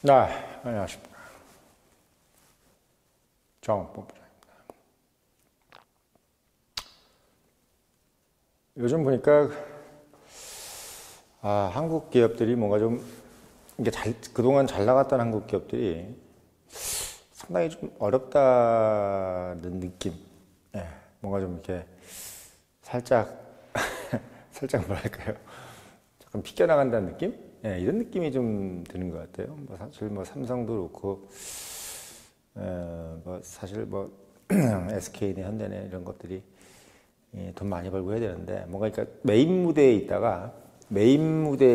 네, 안녕하십니까. 정본부장입니다. 요즘 보니까 한국 기업들이 뭔가 좀 이게 그동안 잘 나갔던 한국 기업들이 상당히 좀 어렵다는 느낌. 예, 뭔가 좀 이렇게 살짝 살짝 뭐랄까요? 약간 비껴나간다는 느낌? 예, 이런 느낌이 좀 드는 것 같아요. 뭐 사실 뭐 삼성도 그렇고, 뭐 사실 뭐 SK네 현대네 이런 것들이 돈 많이 벌고 해야 되는데 뭔가 그러니까 메인 무대에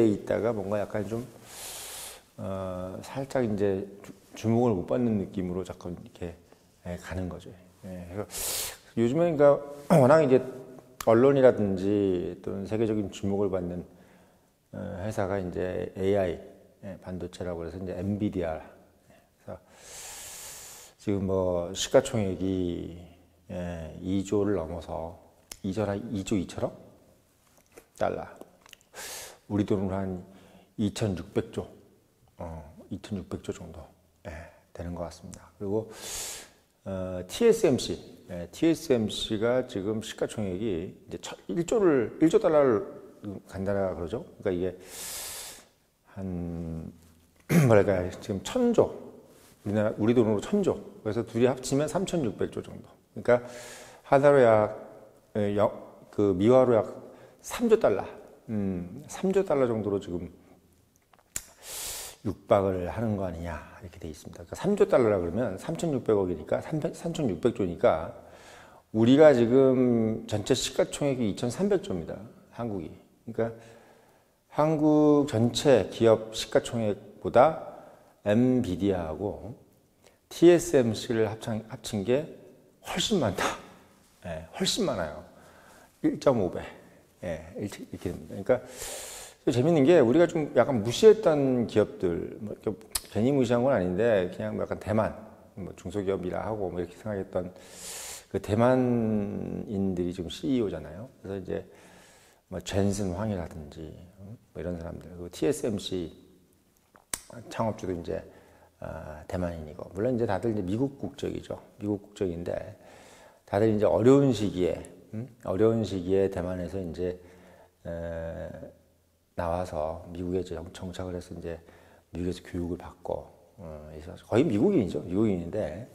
있다가 뭔가 약간 좀 살짝 이제 주목을 못 받는 느낌으로 자꾸 이렇게 가는 거죠. 예, 그래서 요즘에 그러니까 워낙 이제 언론이라든지 또는 세계적인 주목을 받는 회사가 이제 AI 반도체라고 해서 이제 엔비디아. 그래서 지금 뭐 시가총액이 2조를 넘어서 2조 2천억 달러. 우리 돈으로 한 2,600조, 2,600조 정도 되는 것 같습니다. 그리고 TSMC가 지금 시가총액이 이제 1조 달러를 간다라 그러죠. 그러니까 이게 한 뭐랄까 지금 1,000조, 우리 돈으로 1,000조. 그래서 둘이 합치면 3,600조 정도. 그러니까 하나로 그 미화로 약 3조 달러, 3조 달러 정도로 지금 육박을 하는 거 아니냐 이렇게 돼 있습니다. 그러니까 3조 달러라 그러면 3,600억이니까 3,600조니까 우리가 지금 전체 시가총액이 2,300조입니다. 한국이. 그러니까 한국 전체 기업 시가총액보다 엔비디아하고 TSMC를 합친 게 훨씬 많다. 훨씬 많아요. 1.5배. 이렇게 됩니다. 그러니까 재밌는 게 우리가 좀 약간 무시했던 기업들, 뭐 괜히 무시한 건 아닌데 그냥 뭐 약간 대만, 뭐 중소기업이라 하고 뭐 이렇게 생각했던 그 대만인들이 지금 CEO잖아요. 그래서 이제 뭐 젠슨 황이라든지 뭐 이런 사람들, 그리고 TSMC 창업주도 이제 대만인이고, 물론 이제 다들 이제 미국 국적이죠. 미국 국적인데 다들 이제 어려운 시기에 대만에서 이제 나와서 미국에 이제 정착을 해서 이제 미국에서 교육을 받고, 거의 미국인이죠. 미국인인데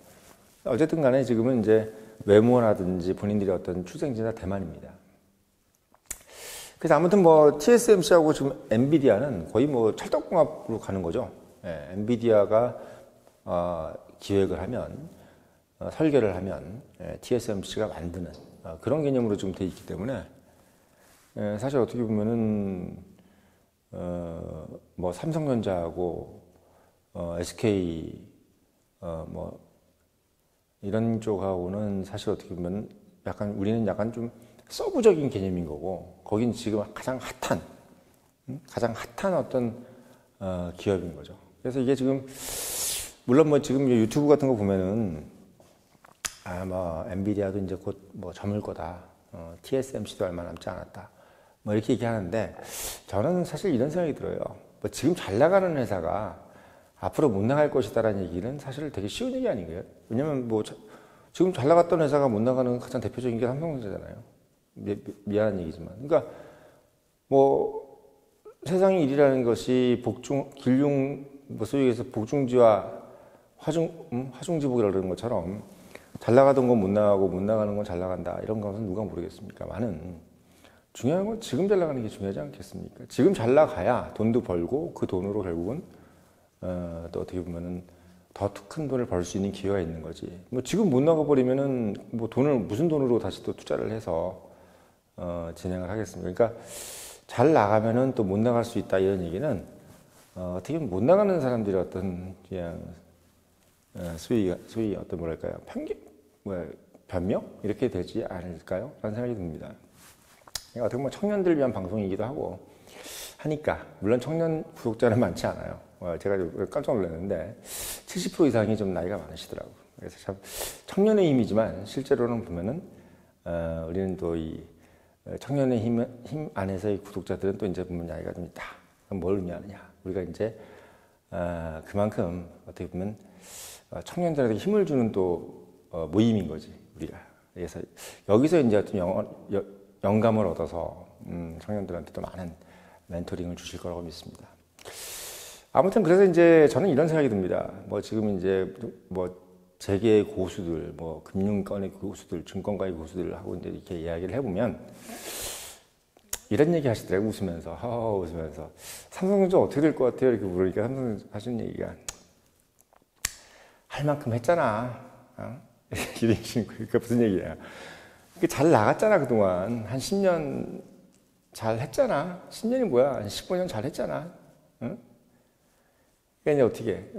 어쨌든 간에 지금은 이제 외모라든지 본인들의 어떤 출생지가 대만입니다. 그래서 아무튼 뭐 TSMC하고 지금 엔비디아는 거의 뭐 찰떡궁합으로 가는 거죠. 엔비디아가 기획을 하면 설계를 하면 TSMC가 만드는 그런 개념으로 좀 돼 있기 때문에 사실 어떻게 보면은 뭐 삼성전자하고 SK 뭐 이런 쪽하고는 사실 어떻게 보면 우리는 약간 좀 서브적인 개념인 거고, 거긴 지금 가장 핫한 어떤 기업인 거죠. 그래서 이게 지금 물론 뭐 지금 유튜브 같은 거 보면은 뭐 엔비디아도 이제 곧 뭐 저물 거다, TSMC도 얼마 남지 않았다, 뭐 이렇게 얘기하는데 저는 사실 이런 생각이 들어요. 뭐 지금 잘 나가는 회사가 앞으로 못 나갈 것이다라는 얘기는 사실 되게 쉬운 얘기 아닌가요? 왜냐면 뭐 지금 잘 나갔던 회사가 못 나가는 가장 대표적인 게 삼성전자잖아요. 미안한 얘기지만. 그러니까 뭐 세상의 일이라는 것이 뭐 소위 얘기해서 복중지와 화중지복이라고 그러는 것처럼 잘 나가던 건 못 나가고 못 나가는 건 잘 나간다, 이런 것은 누가 모르겠습니까만은 중요한 건 지금 잘 나가는 게 중요하지 않겠습니까? 지금 잘 나가야 돈도 벌고 그 돈으로 결국은 또 어떻게 보면은 더 큰 돈을 벌 수 있는 기회가 있는 거지. 뭐 지금 못 나가 버리면은 뭐 무슨 돈으로 다시 또 투자를 해서 진행을 하겠습니까? 그러니까 잘 나가면은 또 못 나갈 수 있다, 이런 얘기는 어떻게 보면 못 나가는 사람들이 어떤 그냥 소위 어떤 뭐랄까요, 변명 이렇게 되지 않을까요? 라는 생각이 듭니다. 그러니까 어떻게 보면 청년들을 위한 방송이기도 하고 하니까, 물론 청년 구독자는 많지 않아요. 제가 깜짝 놀랐는데 70% 이상이 좀 나이가 많으시더라고요. 그래서 참 청년의 힘이지만 실제로는 보면은 우리는 또 이 청년의 힘 안에서의 구독자들은 또 이제 보면 나이가 좀 있다. 그럼 뭘 의미하느냐? 우리가 이제 그만큼 어떻게 보면 청년들에게 힘을 주는 또 모임인 거지 우리가. 그래서 여기서 이제 어떤 영감을 얻어서 청년들한테 또 많은 멘토링을 주실 거라고 믿습니다. 아무튼 그래서 이제 저는 이런 생각이 듭니다. 뭐 지금 이제 뭐 재계의 고수들, 뭐 금융권의 고수들, 증권가의 고수들하고 이제 이렇게 이야기를 해보면 이런 얘기 하시더라고요. 웃으면서 삼성전자 어떻게 될 것 같아요? 이렇게 물으니까 삼성전자 하시는 얘기가 할 만큼 했잖아. 그러니까 무슨 얘기야? 잘 나갔잖아 그동안 한 10년 잘 했잖아. 10년이 뭐야? 한 15년 잘 했잖아. 응? 그러니까 이제 어떻게?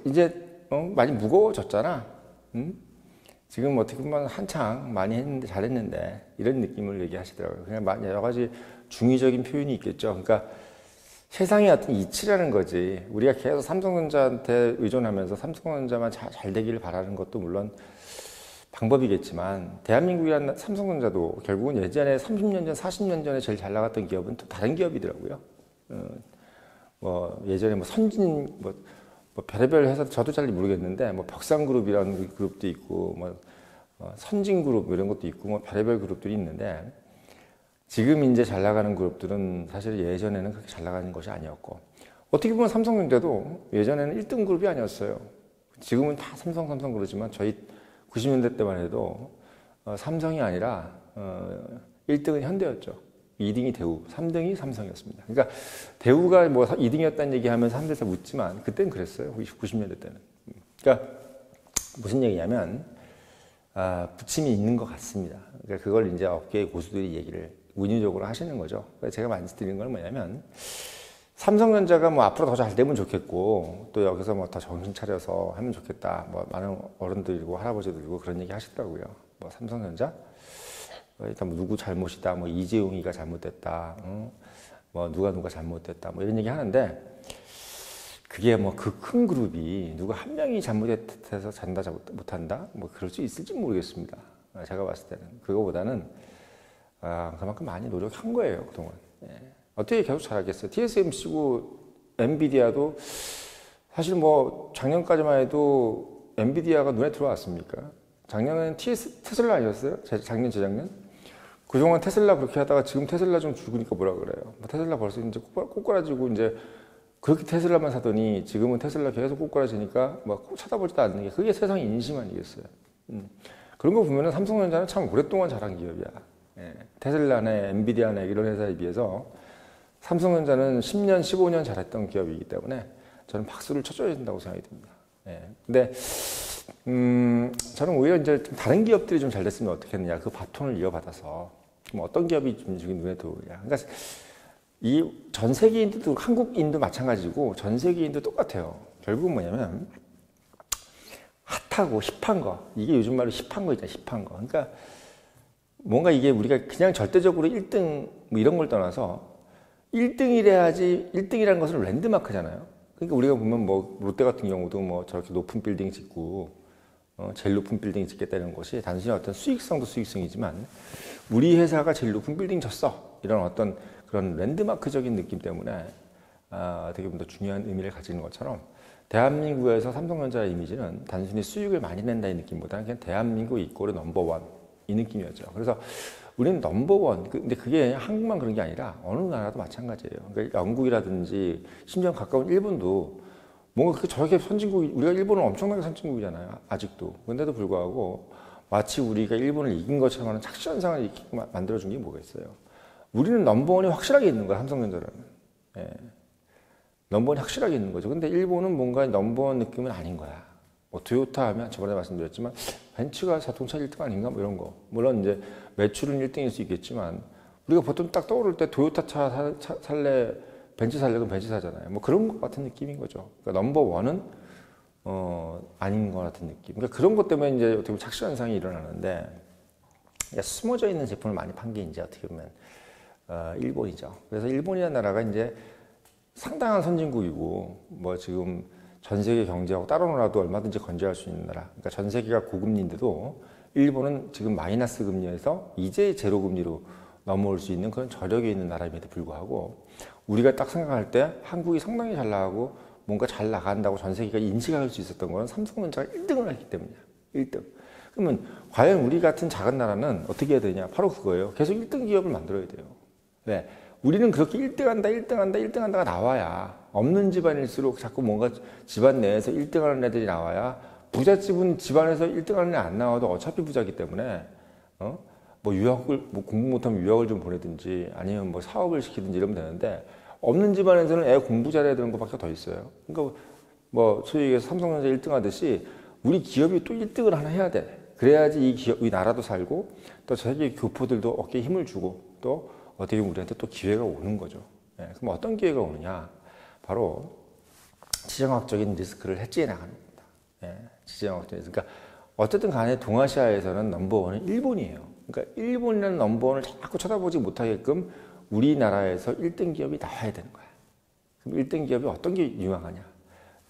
이제 많이 무거워졌잖아. 응? 지금 어떻게 보면 한창 많이 했는데 잘했는데 이런 느낌을 얘기하시더라고요. 그냥 여러 가지 중의적인 표현이 있겠죠. 그러니까 세상의 어떤 이치라는 거지. 우리가 계속 삼성전자한테 의존하면서 삼성전자만 잘 되기를 바라는 것도 물론 방법이겠지만 대한민국이란 삼성전자도 결국은 예전에 30년 전, 40년 전에 제일 잘 나갔던 기업은 또 다른 기업이더라고요. 뭐 예전에 뭐 선진 뭐 별의별 회사 저도 잘 모르겠는데 뭐 벽상그룹이라는 그룹도 있고 뭐 선진그룹 이런 것도 있고 뭐 별의별 그룹들이 있는데 지금 이제 잘 나가는 그룹들은 사실 예전에는 그렇게 잘 나가는 것이 아니었고 어떻게 보면 삼성전자도 예전에는 1등 그룹이 아니었어요. 지금은 다 삼성 그러지만 저희 90년대 때만 해도 삼성이 아니라 1등은 현대였죠. 2등이 대우, 3등이 삼성이었습니다. 그러니까 대우가 뭐 2등이었다는 얘기하면서 사람들이 묻지만 그때는 그랬어요. 90년대 때는. 그러니까 무슨 얘기냐면 부침이 있는 것 같습니다. 그러니까 그걸 이제 업계의 고수들이 얘기를 운유적으로 하시는 거죠. 그러니까 제가 말씀드리는 건 뭐냐면 삼성전자가 뭐 앞으로 더 잘 되면 좋겠고 또 여기서 뭐 더 정신 차려서 하면 좋겠다. 뭐 많은 어른들이고 할아버지들이고 그런 얘기 하시더라고요. 뭐 삼성전자 일단 뭐 누구 잘못이다, 뭐 이재용이가 잘못됐다, 뭐 누가 잘못됐다, 뭐 이런 얘기 하는데 그게 뭐 그 큰 그룹이 누가 한 명이 잘못해서 잔다 못한다, 뭐 그럴 수 있을지 모르겠습니다. 제가 봤을 때는 그거보다는 그만큼 많이 노력한 거예요 그동안. 예. 어떻게 계속 잘하겠어요? TSMC고 엔비디아도 사실 뭐 작년까지만 해도 엔비디아가 눈에 들어왔습니까? 작년에는 테슬라 아니었어요? 작년, 재작년? 그동안 테슬라 그렇게 하다가 지금 테슬라 좀 죽으니까 뭐라 그래요? 뭐 테슬라 벌써 이제 꼬꾸라지고 이제 그렇게 테슬라만 사더니 지금은 테슬라 계속 꼬꾸라지니까 막 꼭 쳐다보지도 않는 게 그게 세상 인심 아니겠어요? 그런 거 보면은 삼성전자는 참 오랫동안 잘한 기업이야. 예. 테슬라나 엔비디아나 이런 회사에 비해서 삼성전자는 10년, 15년 잘했던 기업이기 때문에 저는 박수를 쳐줘야 된다고 생각이 듭니다. 예. 근데 저는 오히려 이제 좀 다른 기업들이 좀 잘 됐으면 어떻게 했느냐 그 바톤을 이어받아서 좀 어떤 기업이 좀 지금 눈에 들어오냐. 그러니까 이 전 세계인도 한국인도 마찬가지고 전 세계인도 똑같아요. 결국은 뭐냐면 핫하고 힙한 거 이게 요즘 말로 힙한 거 있잖아. 힙한 거. 그러니까 뭔가 이게 우리가 그냥 절대적으로 1등 뭐 이런 걸 떠나서 1등이래야지 1등이라는 것은 랜드마크잖아요. 그러니까 우리가 보면 뭐 롯데 같은 경우도 뭐 저렇게 높은 빌딩 짓고 제일 높은 빌딩 짓겠다는 것이 단순히 어떤 수익성도 수익성이지만 우리 회사가 제일 높은 빌딩 졌어 이런 어떤 그런 랜드마크적인 느낌 때문에 되게 좀 더 중요한 의미를 가지는 것처럼 대한민국에서 삼성전자의 이미지는 단순히 수익을 많이 낸다는 느낌보다는 그냥 대한민국 이꼴의 넘버원 이 느낌이었죠. 그래서 우리는 넘버원. 근데 그게 한국만 그런 게 아니라 어느 나라도 마찬가지예요. 그러니까 영국이라든지 심지어 가까운 일본도 뭔가 저렇게 선진국이 우리가 일본은 엄청나게 선진국이잖아요. 아직도. 근데도 불구하고 마치 우리가 일본을 이긴 것처럼 하는 착시현상을 이렇게 만들어준 게 뭐가 있어요. 우리는 넘버원이 확실하게 있는 거야. 삼성전자는. 예. 넘버원이 확실하게 있는 거죠. 근데 일본은 뭔가 넘버원 느낌은 아닌 거야. 뭐 토요타 하면 저번에 말씀드렸지만 벤츠가 자동차 1등 아닌가 뭐 이런 거. 물론 이제 매출은 1등일 수 있겠지만 우리가 보통 딱 떠오를 때 토요타 차 살래 벤츠 살래 그럼 벤츠 사잖아요. 뭐 그런 것 같은 느낌인 거죠. 그러니까 넘버원은 아닌 것 같은 느낌. 그러니까 그런 것 때문에 이제 어떻게 보면 착시 현상이 일어나는데 숨어져 있는 제품을 많이 판 게 이제 어떻게 보면 일본이죠. 그래서 일본이라는 나라가 이제 상당한 선진국이고 뭐 지금 전 세계 경제하고 따로 놀아도 얼마든지 건재할 수 있는 나라. 그러니까 전 세계가 고금리인데도 일본은 지금 마이너스 금리에서 이제 제로 금리로 넘어올 수 있는 그런 저력이 있는 나라임에도 불구하고 우리가 딱 생각할 때 한국이 상당히 잘 나가고 뭔가 잘 나간다고 전 세계가 인식할 수 있었던 건 삼성전자가 1등을 했기 때문이야. 1등. 그러면 과연 우리 같은 작은 나라는 어떻게 해야 되냐? 바로 그거예요. 계속 1등 기업을 만들어야 돼요. 왜? 우리는 그렇게 1등한다, 1등한다, 1등한다가 나와야 없는 집안일수록 자꾸 뭔가 집안 내에서 1등하는 애들이 나와야 부잣집은 집안에서 1등하는 애 안 나와도 어차피 부자기 때문에 뭐 유학을 뭐 공부 못하면 유학을 좀 보내든지 아니면 뭐 사업을 시키든지 이러면 되는데 없는 집안에서는 애 공부 잘해야 되는 것밖에 더 있어요. 그러니까 뭐 소위 얘기해서 삼성전자 1등 하듯이 우리 기업이 또 1등을 하나 해야 돼. 그래야지 이 기업, 이 나라도 살고 또 세계 교포들도 어깨에 힘을 주고 또 어떻게 보면 우리한테 또 기회가 오는 거죠. 예, 그럼 어떤 기회가 오느냐? 바로 지정학적인 리스크를 해지해 나가는 겁니다. 예, 지정학적인 리스크. 그러니까 어쨌든 간에 동아시아에서는 넘버원은 일본이에요. 그러니까 일본이라는 넘버원을 자꾸 쳐다보지 못하게끔 우리나라에서 1등 기업이 나와야 되는 거야. 그럼 1등 기업이 어떤 게 유망하냐?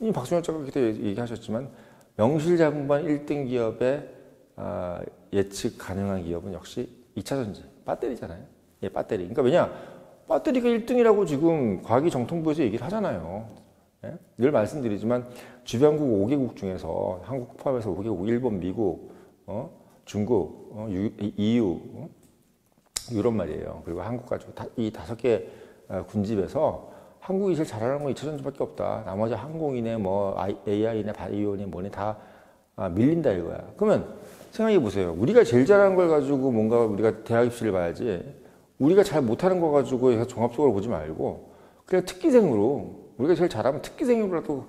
이 박순혁 작가께서 얘기하셨지만 명실장부한 1등 기업의 예측 가능한 기업은 역시 2차전지, 배터리잖아요. 예, 배터리. 그러니까 왜냐? 배터리가 1등이라고 지금 과기정통부에서 얘기를 하잖아요. 예? 늘 말씀드리지만 주변국 5개국 중에서 한국 포함해서 5개국, 일본, 미국, 중국, EU, 유럽 말이에요. 그리고 한국 가지고 이 5개 군집에서 한국이 제일 잘하는 건 2차전지밖에 없다. 나머지 항공이네, 뭐 AI네, 바이오네, 뭐네 다 밀린다 이거야. 그러면 생각해 보세요. 우리가 제일 잘하는 걸 가지고 뭔가 우리가 대학 입시를 봐야지. 우리가 잘 못하는 거 가지고 해서 종합적으로 보지 말고 그냥 특기생으로 우리가 제일 잘하면 특기생으로라도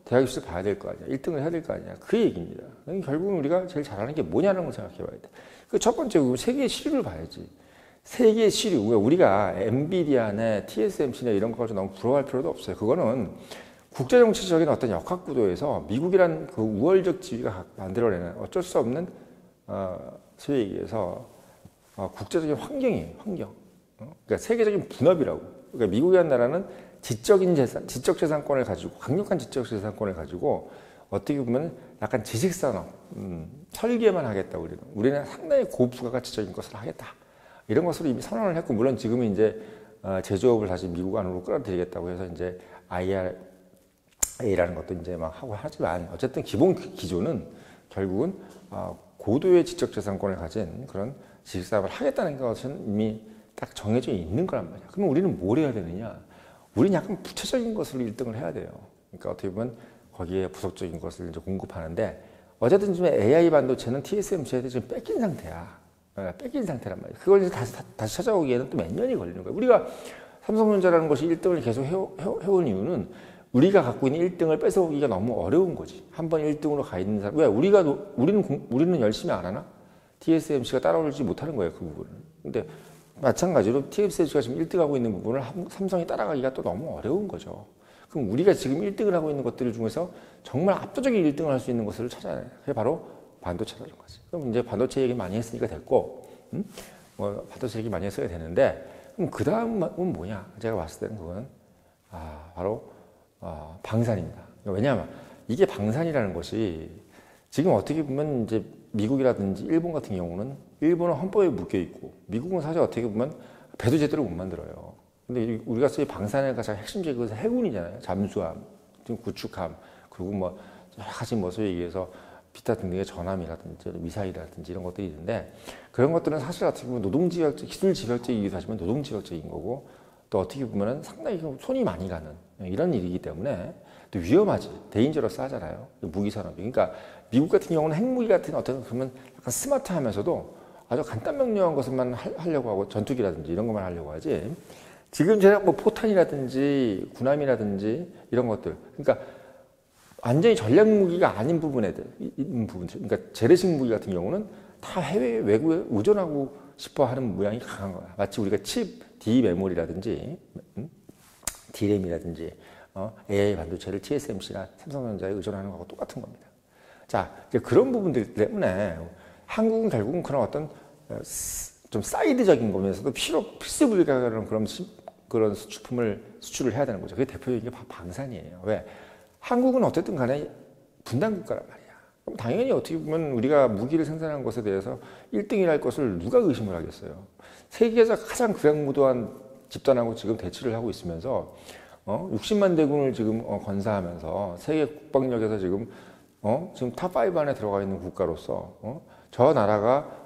대학 입시를 봐야 될 거 아니야. 1등을 해야 될 거 아니야. 그 얘기입니다. 결국은 우리가 제일 잘하는 게 뭐냐는 걸 생각해 봐야 돼. 그 첫 번째 세계 시류를 봐야지. 세계 시류. 우리가 엔비디아나 TSMC나 이런 거 가지고 너무 부러워할 필요도 없어요. 그거는 국제정치적인 어떤 역학구도에서 미국이란 그 우월적 지위가 만들어내는 어쩔 수 없는 소위 얘기해서 국제적인 환경이에요. 환경. 그러니까 세계적인 분업이라고. 그러니까 미국이라는 나라는 지적인 재산, 지적 재산권을 가지고 강력한 지적 재산권을 가지고 어떻게 보면 약간 지식산업, 설계만 하겠다. 우리는 상당히 고부가가치적인 것을 하겠다. 이런 것으로 이미 선언을 했고 물론 지금은 이제 제조업을 다시 미국 안으로 끌어들이겠다고 해서 이제 IRA라는 것도 이제 막 하고 하지만 어쨌든 기본 기조는 결국은 고도의 지적재산권을 가진 그런 지식사업을 하겠다는 것은 이미 딱 정해져 있는 거란 말이야. 그러면 우리는 뭘 해야 되느냐? 우리는 약간 부차적인 것으로 1등을 해야 돼요. 그러니까 어떻게 보면 거기에 부속적인 것을 이제 공급하는데 어쨌든 지금 AI 반도체는 TSMC한테 지금 뺏긴 상태야. 뺏긴 상태란 말이야. 그걸 이제 다시 찾아오기에는 또 몇 년이 걸리는 거야. 우리가 삼성전자라는 것이 1등을 계속 해온 이유는 우리가 갖고 있는 1등을 뺏어오기가 너무 어려운 거지. 한번 1등으로 가 있는 사람. 왜? 우리는 열심히 안 하나? TSMC가 따라오지 못하는 거예요, 그 부분을. 근데 마찬가지로 TSMC가 지금 1등하고 있는 부분을 삼성이 따라가기가 또 너무 어려운 거죠. 그럼 우리가 지금 1등을 하고 있는 것들 중에서 정말 압도적인 1등을 할 수 있는 것을 찾아야 돼. 그게 바로 반도체라는 거지. 그럼 이제 반도체 얘기 많이 했으니까 됐고, 뭐 반도체 얘기 많이 했어야 되는데, 그럼 그 다음은 뭐냐? 제가 봤을 때는 그건 바로 방산입니다. 왜냐하면 이게 방산이라는 것이 지금 어떻게 보면 이제 미국이라든지 일본 같은 경우는 일본은 헌법에 묶여 있고 미국은 사실 어떻게 보면 배도 제대로 못 만들어요. 근데 우리가 쓰는 방산의 가장 핵심적인 것은 해군이잖아요. 잠수함, 구축함, 그리고 뭐 여러 가지 뭐 소위 얘기해서 기타 등등의 전함이라든지 미사일이라든지 이런 것들이 있는데 그런 것들은 사실 어떻게 보면 노동지역적, 기술지역적이기도 하지만 노동지역적인 거고 또 어떻게 보면 상당히 손이 많이 가는 이런 일이기 때문에 또 위험하지. 데인저러스 하잖아요. 무기산업이. 그러니까 미국 같은 경우는 핵무기 같은 어떤 그러면 약간 스마트하면서도 아주 간단 명료한 것만 하려고 하고 전투기라든지 이런 것만 하려고 하지. 지금 제가 뭐 포탄이라든지 군함이라든지 이런 것들. 그러니까 완전히 전략 무기가 아닌 부분들, 그러니까 재래식 무기 같은 경우는 다 해외 외국에 의존하고 싶어 하는 모양이 강한 거야. 마치 우리가 칩, D 메모리라든지, D램이라든지, AI 반도체를 TSMC나 삼성전자에 의존하는 거하고 똑같은 겁니다. 자, 이제 그런 부분들 때문에 한국은 결국은 그런 어떤 좀 사이드적인 거면서도 필수 불가결한 그런 수출을 해야 되는 거죠. 그게 대표적인 게 방산이에요. 왜? 한국은 어쨌든 간에 분단 국가란 말이야. 그럼 당연히 어떻게 보면 우리가 무기를 생산하는 것에 대해서 1등이랄 것을 누가 의심을 하겠어요. 세계에서 가장 극악무도한 집단하고 지금 대치를 하고 있으면서 60만 대군을 지금 건사하면서 세계 국방력에서 지금 탑5 안에 들어가 있는 국가로서 저 나라가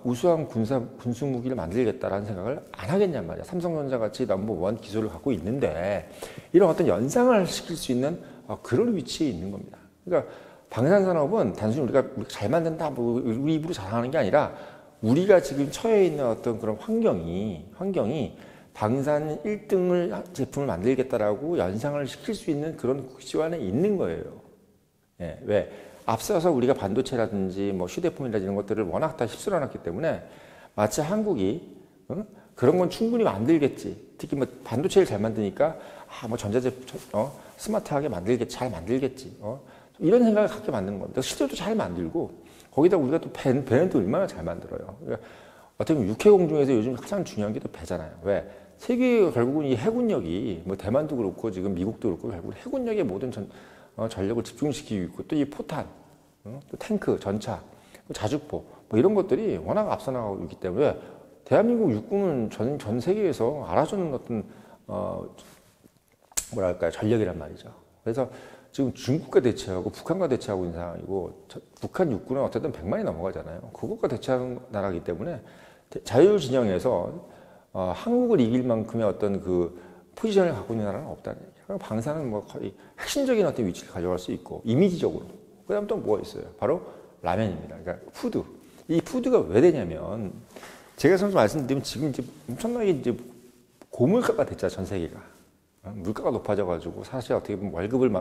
우수한 군수 무기를 만들겠다라는 생각을 안 하겠냔 말이야. 삼성전자 같이 넘버원 기술을 갖고 있는데 이런 어떤 연상을 시킬 수 있는 그런 위치에 있는 겁니다. 그러니까 방산산업은 단순히 우리가 잘 만든다, 뭐 우리 입으로 자랑하는 게 아니라 우리가 지금 처해 있는 어떤 그런 환경이 방산 1등을 제품을 만들겠다라고 연상을 시킬 수 있는 그런 구조 안에 있는 거예요. 예, 왜? 앞서서 우리가 반도체라든지 뭐 휴대폰이라든지 이런 것들을 워낙 다 휩쓸어 놨기 때문에 마치 한국이 그런 건 충분히 만들겠지. 특히 뭐 반도체를 잘 만드니까 뭐 전자제품 스마트하게 잘 만들겠지. 이런 생각을 갖게 만드는 겁니다. 실제로 잘 만들고 거기다 우리가 또 배는 또 얼마나 잘 만들어요. 그러니까 어떻게 보면 육해공 중에서 요즘 가장 중요한 게 또 배잖아요. 왜? 세계 결국은 이 해군력이 뭐 대만도 그렇고 지금 미국도 그렇고 결국 해군력의 모든 전력을 집중시키고 있고 또 이 포탄, 또 탱크, 전차, 자주포 뭐 이런 것들이 워낙 앞서 나가고 있기 때문에 대한민국 육군은 전 세계에서 알아주는 어떤 뭐랄까요 전력이란 말이죠. 그래서 지금 중국과 대치하고 북한과 대치하고 있는 상황이고 북한 육군은 어쨌든 100만이 넘어가잖아요. 그것과 대치하는 나라이기 때문에 자유 진영에서 한국을 이길 만큼의 어떤 그 포지션을 갖고 있는 나라는 없다는 얘기예요. 방산은 뭐 거의 핵심적인 어떤 위치를 가져갈 수 있고 이미지적으로. 그다음 또 뭐가 있어요? 바로 라면입니다. 그러니까 푸드. 이 푸드가 왜 되냐면 제가 선수 말씀드리면 지금 이제 엄청나게 이제 고물가가 됐잖아요. 전 세계가. 물가가 높아져가지고 사실 어떻게 보면 월급을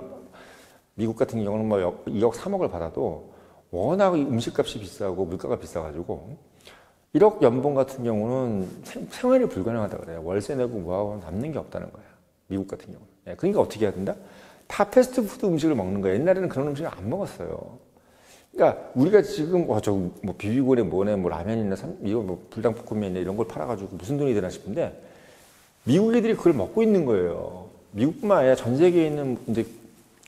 미국 같은 경우는 뭐 2억 3억을 받아도 워낙 음식값이 비싸고 물가가 비싸가지고 1억 연봉 같은 경우는 생활이 불가능하다 그래요. 월세 내고 뭐하고 남는 게 없다는 거예요. 미국 같은 경우는. 그러니까 어떻게 해야 된다? 다 패스트푸드 음식을 먹는 거예요. 옛날에는 그런 음식을 안 먹었어요. 그러니까 우리가 지금 뭐 비비고래 뭐네 뭐 라면이나 이거 뭐 불닭볶음면이나 이런 걸 팔아가지고 무슨 돈이 되나 싶은데 미국 애들이 그걸 먹고 있는 거예요. 미국뿐만 아니라 전 세계에 있는 이제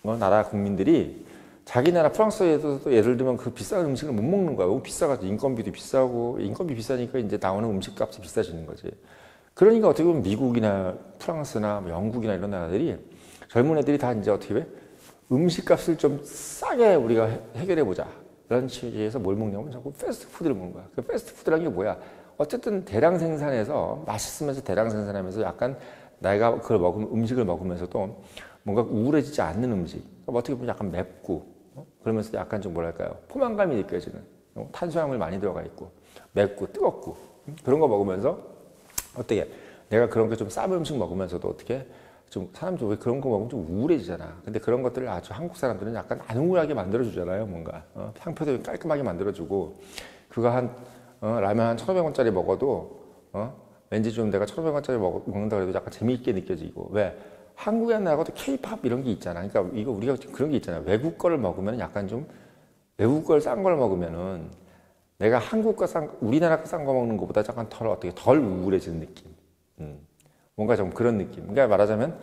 나라 국민들이 자기 나라 프랑스에도 예를 들면 그 비싼 음식을 못 먹는 거야. 너무 비싸가지고 인건비도 비싸고 인건비 비싸니까 이제 나오는 음식값이 비싸지는 거지. 그러니까 어떻게 보면 미국이나 프랑스나 뭐 영국이나 이런 나라들이 젊은 애들이 다 이제 어떻게 해? 음식값을 좀 싸게 우리가 해결해 보자. 이런 취지에서 뭘 먹냐면 자꾸 패스트푸드를 먹는 거야. 그 패스트푸드라는 게 뭐야? 어쨌든 대량 생산해서 맛있으면서 대량 생산하면서 약간 내가 그걸 음식을 먹으면서도 뭔가 우울해지지 않는 음식. 어떻게 보면 약간 맵고 그러면서 약간 좀 뭐랄까요? 포만감이 느껴지는 탄수화물 많이 들어가 있고 맵고 뜨겁고 그런 거 먹으면서 어떻게 내가 그런 게 좀 싼 음식 먹으면서도 어떻게 좀 사람들 왜 그런 거 먹으면 좀 우울해지잖아. 근데 그런 것들을 아주 한국 사람들은 약간 안 우울하게 만들어주잖아요. 뭔가 상표도 깔끔하게 만들어주고 그거 라면 한 1,500원짜리 먹어도 왠지 좀 내가 1,500원짜리 먹는다 그래도 약간 재미있게 느껴지고 왜 한국에 나가도 K-팝 이런 게 있잖아. 그러니까 이거 우리가 그런 게 있잖아. 외국 거를 먹으면 약간 좀 외국 걸 싼 걸 먹으면은 내가 한국 거 우리나라 거 싼 거 먹는 것보다 약간 덜 우울해지는 느낌. 뭔가 좀 그런 느낌. 그러니까 말하자면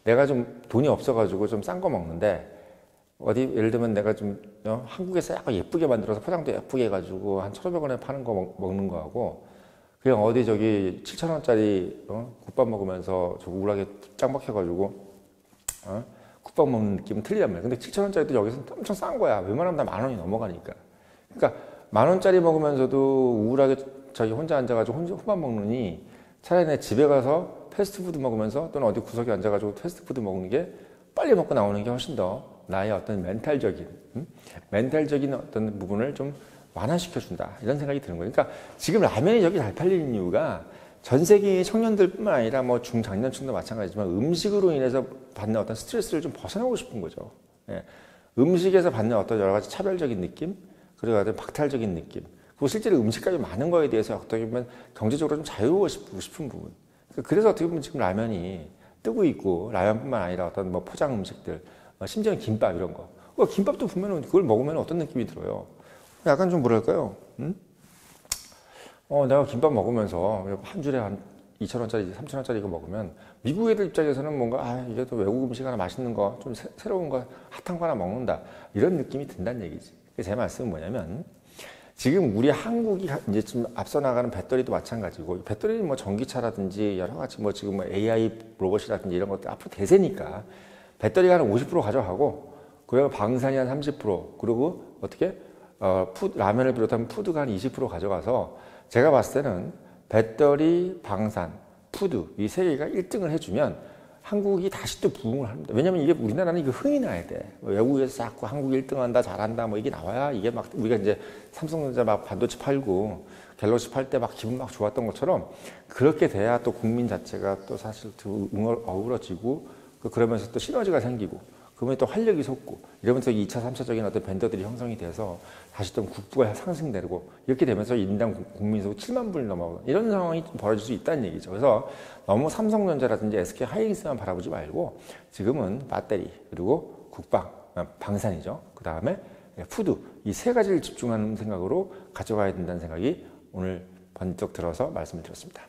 내가 좀 돈이 없어가지고 좀 싼 거 먹는데 예를 들면 내가 좀 한국에서 약간 예쁘게 만들어서 포장도 예쁘게 해가지고 한 1,500원에 파는 거 먹는 거하고 그냥 어디 7,000원짜리 국밥 먹으면서 저 우울하게 짱 박혀가지고 국밥 먹는 느낌은 틀리단 말이야. 근데 7,000원짜리도 여기서 엄청 싼 거야. 웬만하면 다 10,000원이 넘어가니까. 그러니까 10,000원짜리 먹으면서도 우울하게 자기 혼자 앉아가지고 혼밥 먹느니 차라리 내 집에 가서 패스트푸드 먹으면서 또는 어디 구석에 앉아가지고 패스트푸드 먹는 게 빨리 먹고 나오는 게 훨씬 더 나의 어떤 멘탈적인 어떤 부분을 좀 완화시켜준다. 이런 생각이 드는 거예요. 그러니까 지금 라면이 저기 잘 팔리는 이유가 전 세계의 청년들뿐만 아니라 뭐 중장년층도 마찬가지지만 음식으로 인해서 받는 어떤 스트레스를 좀 벗어나고 싶은 거죠. 예. 음식에서 받는 어떤 여러 가지 차별적인 느낌, 그리고 어떤 박탈적인 느낌, 그리고 실제로 음식까지 많은 거에 대해서 어떻게 보면 경제적으로 좀 자유로워지고 싶은 부분. 그래서 어떻게 보면 지금 라면이 뜨고 있고 라면뿐만 아니라 어떤 뭐 포장 음식들, 심지어는 김밥 이런 거. 김밥도 보면은 그걸 먹으면 어떤 느낌이 들어요? 약간 좀 뭐랄까요? 내가 김밥 먹으면서 한 줄에 한 2,000원짜리, 3,000원짜리 이거 먹으면 미국 애들 입장에서는 뭔가 이게 또 외국 음식 하나 맛있는 거, 좀 새로운 거, 핫한 거 하나 먹는다. 이런 느낌이 든다는 얘기지. 제 말씀은 뭐냐면 지금 우리 한국이 이제 좀 앞서 나가는 배터리도 마찬가지고, 배터리는 뭐 전기차라든지 여러 가지 뭐 지금 뭐 AI 로봇이라든지 이런 것들 앞으로 대세니까 배터리가 한 50% 가져가고, 그리고 방산이 한 30%, 그리고 어떻게 라면을 비롯한 푸드가 한 20% 가져가서, 제가 봤을 때는 배터리, 방산, 푸드 이 세 개가 1등을 해주면 한국이 다시 또 부흥을 합니다. 왜냐면 이게 우리나라는 이게 흥이 나야 돼. 외국에서 자꾸 한국 1등한다, 잘한다, 뭐 이게 나와야 이게 막 우리가 이제 삼성전자 막 반도체 팔고 갤럭시 팔 때 막 기분 막 좋았던 것처럼 그렇게 돼야 또 국민 자체가 또 사실 어우러지고, 그러면서 또 시너지가 생기고, 그러면 또 활력이 솟고, 이러면서 2차, 3차적인 어떤 밴더들이 형성이 돼서 다시 또 국부가 상승되고, 이렇게 되면서 인당 국민소 7만 불이 넘어가고 이런 상황이 벌어질 수 있다는 얘기죠. 그래서 너무 삼성전자라든지 SK 하이닉스만 바라보지 말고 지금은 배터리, 그리고 국방, 방산이죠. 그 다음에 푸드, 이 세 가지를 집중하는 생각으로 가져가야 된다는 생각이 오늘 번쩍 들어서 말씀을 드렸습니다.